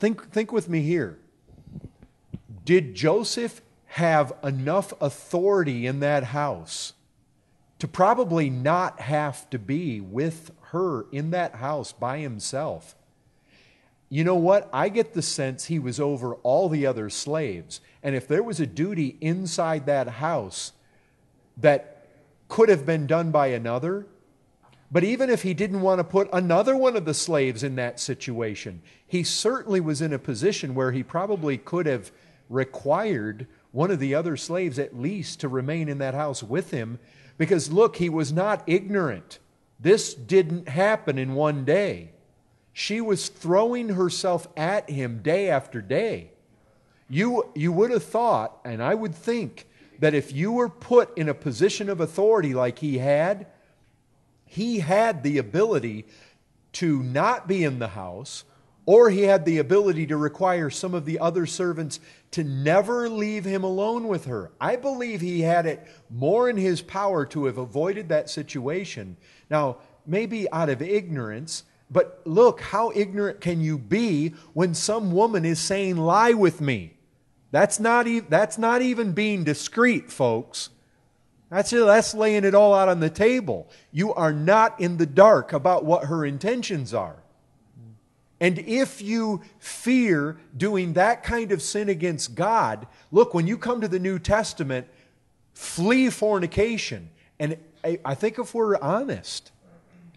think with me here. Did Joseph have enough authority in that house to probably not have to be with her in that house by himself? You know what? I get the sense he was over all the other slaves. And if there was a duty inside that house that could have been done by another, but even if he didn't want to put another one of the slaves in that situation, he certainly was in a position where he probably could have required one of the other slaves at least to remain in that house with him. Because look, he was not ignorant. This didn't happen in one day. She was throwing herself at him day after day. You would have thought, and I would think, that if you were put in a position of authority like he had the ability to not be in the house, or he had the ability to require some of the other servants to never leave him alone with her. I believe he had it more in his power to have avoided that situation. Now, maybe out of ignorance, but look, how ignorant can you be when some woman is saying, lie with me? That's not even being discreet, folks. That's laying it all out on the table. You are not in the dark about what her intentions are. And if you fear doing that kind of sin against God, look, when you come to the New Testament, flee fornication. And I think if we're honest,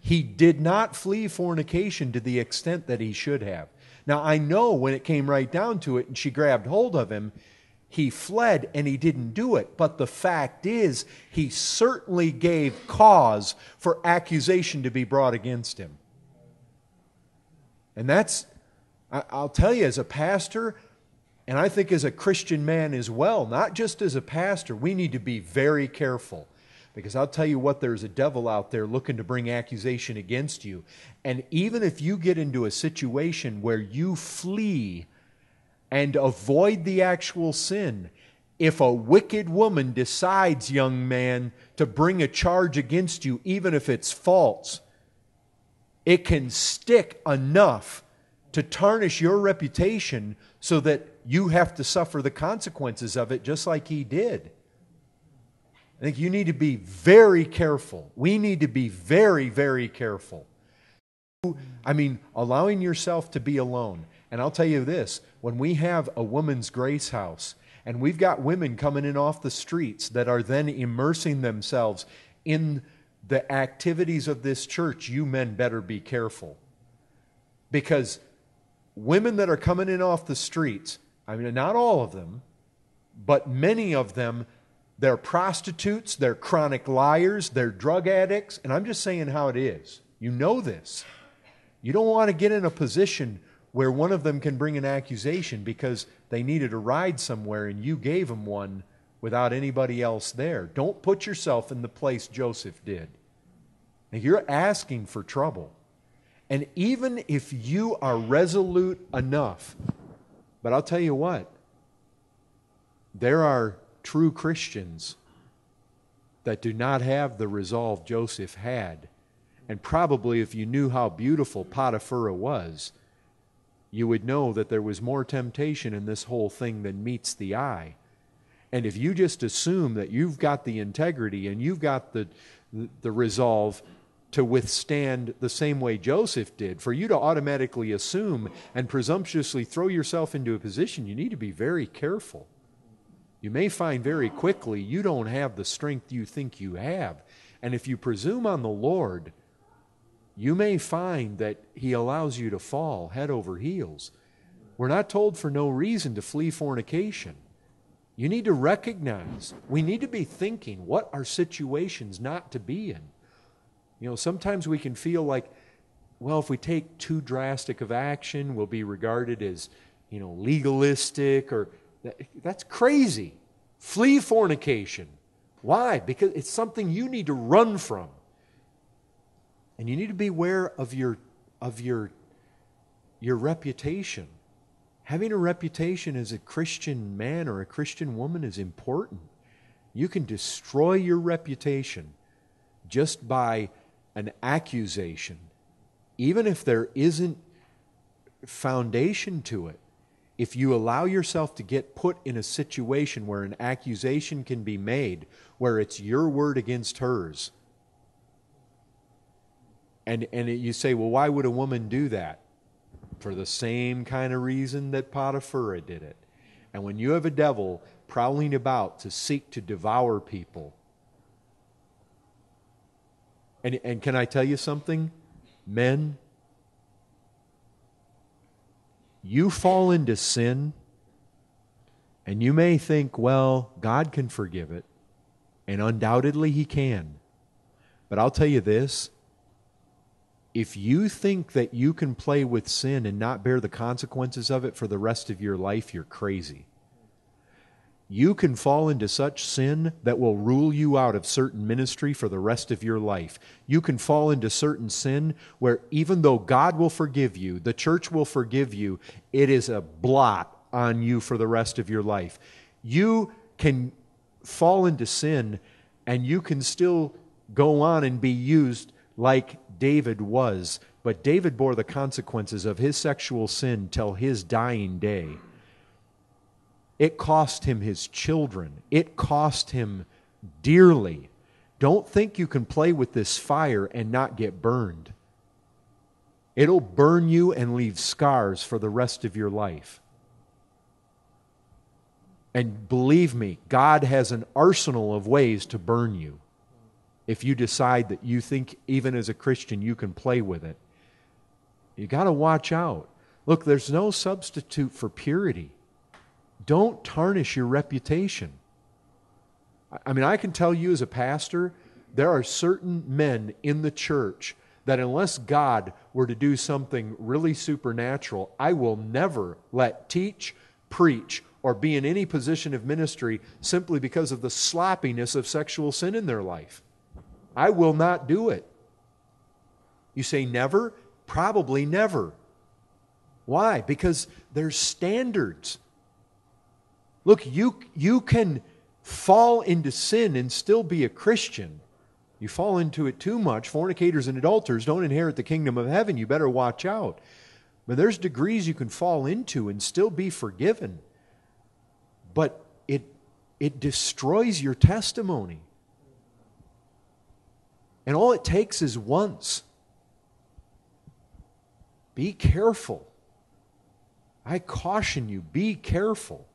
he did not flee fornication to the extent that he should have. Now, I know when it came right down to it and she grabbed hold of him, he fled and he didn't do it. But the fact is, he certainly gave cause for accusation to be brought against him. And I'll tell you, as a pastor, and I think as a Christian man as well, not just as a pastor, we need to be very careful. Because I'll tell you what, there's a devil out there looking to bring accusation against you. And even if you get into a situation where you flee and avoid the actual sin, if a wicked woman decides, young man, to bring a charge against you, even if it's false, it can stick enough to tarnish your reputation so that you have to suffer the consequences of it just like he did. I think you need to be very careful. We need to be very, very careful. Allowing yourself to be alone. And I'll tell you this, when we have a woman's grace house, and we've got women coming in off the streets that are then immersing themselves in the activities of this church, you men better be careful. Because women that are coming in off the streets, not all of them, but many of them, they're prostitutes, they're chronic liars, they're drug addicts, and I'm just saying how it is. You know this. You don't want to get in a position where one of them can bring an accusation because they needed a ride somewhere and you gave them one without anybody else there. Don't put yourself in the place Joseph did. Now, you're asking for trouble. And even if you are resolute enough, but I'll tell you what, there are true Christians that do not have the resolve Joseph had. And probably if you knew how beautiful Potifar was, you would know that there was more temptation in this whole thing than meets the eye. And if you just assume that you've got the integrity and you've got the resolve to withstand the same way Joseph did, for you to automatically assume and presumptuously throw yourself into a position, you need to be very careful. You may find very quickly you don't have the strength you think you have. And if you presume on the Lord, you may find that He allows you to fall head over heels. We're not told for no reason to flee fornication. You need to recognize, we need to be thinking, what are situations not to be in? Sometimes we can feel like, well, if we take too drastic of action, we'll be regarded as, legalistic or... That's crazy. Flee fornication. Why? Because it's something you need to run from. And you need to be aware of your reputation. Having a reputation as a Christian man or a Christian woman is important. You can destroy your reputation just by an accusation, even if there isn't foundation to it. If you allow yourself to get put in a situation where an accusation can be made, where it's your word against hers, and you say, well, why would a woman do that? For the same kind of reason that Potifar did it. And when you have a devil prowling about to seek to devour people, and can I tell you something? Men, you fall into sin, and you may think, well, God can forgive it, and undoubtedly He can. But I'll tell you this, if you think that you can play with sin and not bear the consequences of it for the rest of your life, you're crazy. You can fall into such sin that will rule you out of certain ministry for the rest of your life. You can fall into certain sin where even though God will forgive you, the church will forgive you, it is a blot on you for the rest of your life. You can fall into sin and you can still go on and be used like David was. But David bore the consequences of his sexual sin till his dying day. It cost him his children. It cost him dearly. Don't think you can play with this fire and not get burned. It'll burn you and leave scars for the rest of your life. And believe me, God has an arsenal of ways to burn you. If you decide that you think, even as a Christian, you can play with it. You got to watch out. Look, there's no substitute for purity. Don't tarnish your reputation. I mean, I can tell you as a pastor, there are certain men in the church that unless God were to do something really supernatural, I will never let teach, preach, or be in any position of ministry simply because of the sloppiness of sexual sin in their life. I will not do it. You say never? Probably never. Why? Because there's standards. Look, you can fall into sin and still be a Christian. You fall into it too much, fornicators and adulterers don't inherit the kingdom of heaven. You better watch out. But there's degrees you can fall into and still be forgiven. But it destroys your testimony. And all it takes is once. Be careful. I caution you, be careful.